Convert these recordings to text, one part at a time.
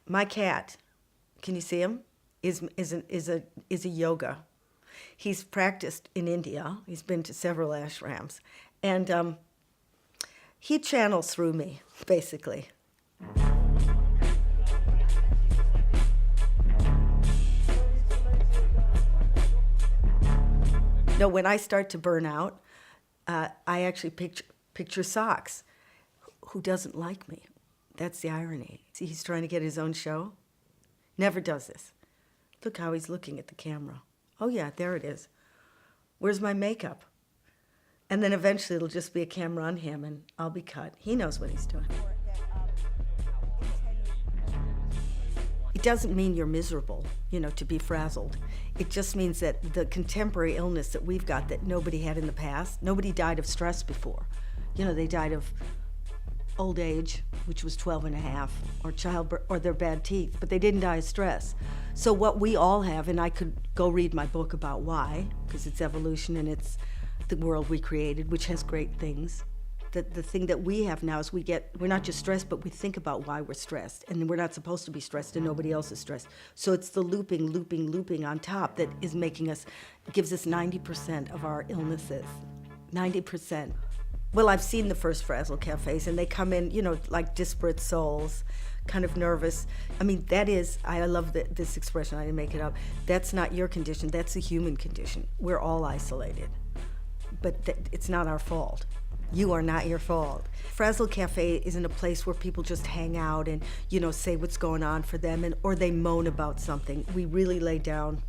My cat, can you see him? Is a yoga. He's practiced in India. He's been to several ashrams, and he channels through me, basically. No, when I start to burn out, I actually picture Socks, who doesn't like me. That's the irony. See, he's trying to get his own show. Never does this. Look how he's looking at the camera. Oh yeah, there it is. Where's my makeup? And then eventually it'll just be a camera on him and I'll be cut. He knows what he's doing. It doesn't mean you're miserable, to be frazzled. It just means that the contemporary illness that we've got that nobody had in the past, nobody died of stress before. They died of old age, which was 12 and a half, or childbirth, or their bad teeth, but they didn't die of stress. So what we all have, and I could go read my book about why, because it's evolution and it's the world we created, which has great things. The thing that we have now is we're not just stressed, but we think about why we're stressed, and we're not supposed to be stressed and nobody else is stressed. So it's the looping on top that is gives us 90% of our illnesses, 90%. Well, I've seen the first Frazzled Cafes, and they come in, like disparate souls, kind of nervous. I mean, I love this expression, I didn't make it up. That's not your condition, that's a human condition. We're all isolated, but it's not our fault. You are not your fault. Frazzled Cafe isn't a place where people just hang out and, say what's going on for them, or they moan about something. We really lay down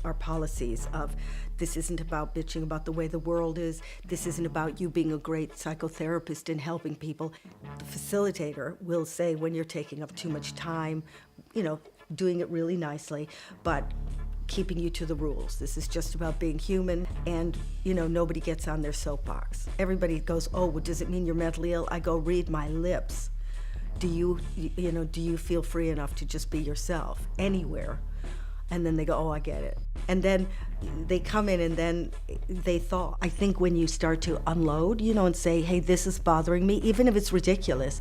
our policies of, this isn't about bitching about the way the world is. This isn't about you being a great psychotherapist and helping people. The facilitator will say when you're taking up too much time, doing it really nicely, but keeping you to the rules. This is just about being human, and nobody gets on their soapbox. Everybody goes, oh, well, does it mean you're mentally ill? I go, read my lips. Do you feel free enough to just be yourself anywhere? And then they go, oh, I get it. And then they come in and then they thaw. I think when you start to unload, and say, hey, this is bothering me, even if it's ridiculous,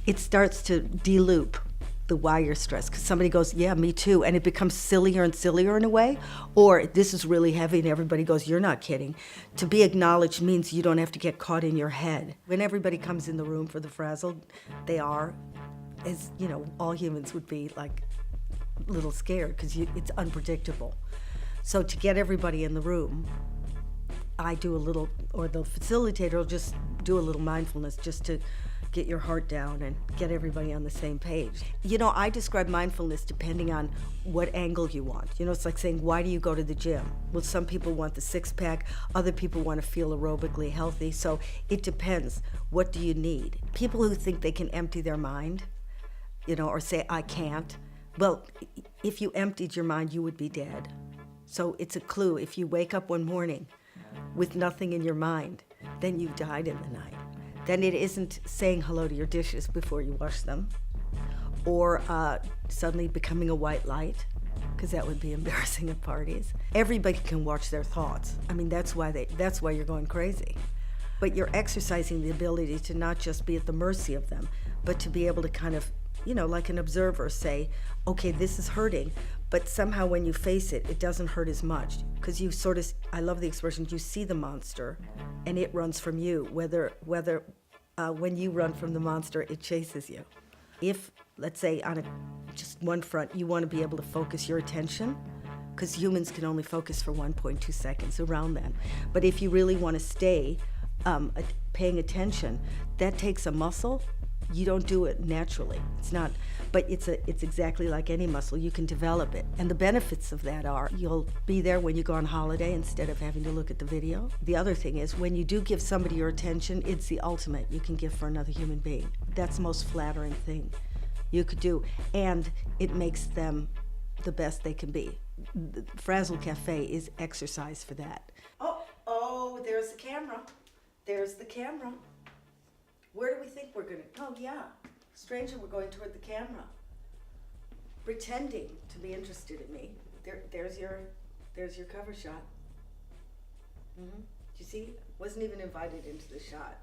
it starts to de-loop the why you're stressed. Because somebody goes, yeah, me too. And it becomes sillier and sillier in a way. Or this is really heavy and everybody goes, you're not kidding. To be acknowledged means you don't have to get caught in your head. When everybody comes in the room for the Frazzled, they are, as all humans would be, like, a little scared because it's unpredictable. So to get everybody in the room, I do a little, or the facilitator will just do a little mindfulness just to get your heart down and get everybody on the same page. I describe mindfulness depending on what angle you want. It's like saying, why do you go to the gym? Well, some people want the six-pack, other people want to feel aerobically healthy, so it depends. What do you need? People who think they can empty their mind, or say, I can't, well, if you emptied your mind, you would be dead. So it's a clue. If you wake up one morning with nothing in your mind, then you've died in the night. Then it isn't saying hello to your dishes before you wash them, or suddenly becoming a white light, because that would be embarrassing at parties. Everybody can watch their thoughts. I mean, that's why you're going crazy. But you're exercising the ability to not just be at the mercy of them, but to be able to kind of, like an observer, say, okay, this is hurting, but somehow when you face it, it doesn't hurt as much. Because you sort of, I love the expression, you see the monster and it runs from you, whether when you run from the monster, it chases you. If, let's say, on just one front, you want to be able to focus your attention, because humans can only focus for 1.2 seconds, around that. But if you really want to stay paying attention, that takes a muscle. You don't do it naturally. It's not, but it's exactly like any muscle. You can develop it. And the benefits of that are you'll be there when you go on holiday instead of having to look at the video. The other thing is when you do give somebody your attention, it's the ultimate you can give for another human being. That's the most flattering thing you could do. And it makes them the best they can be. The Frazzled Cafe is exercise for that. Oh, there's the camera. There's the camera. Where do we think we're going to? Oh, yeah. Stranger, we're going toward the camera. Pretending to be interested in me. There's your cover shot. Mm-hmm. Do you see? Wasn't even invited into the shot.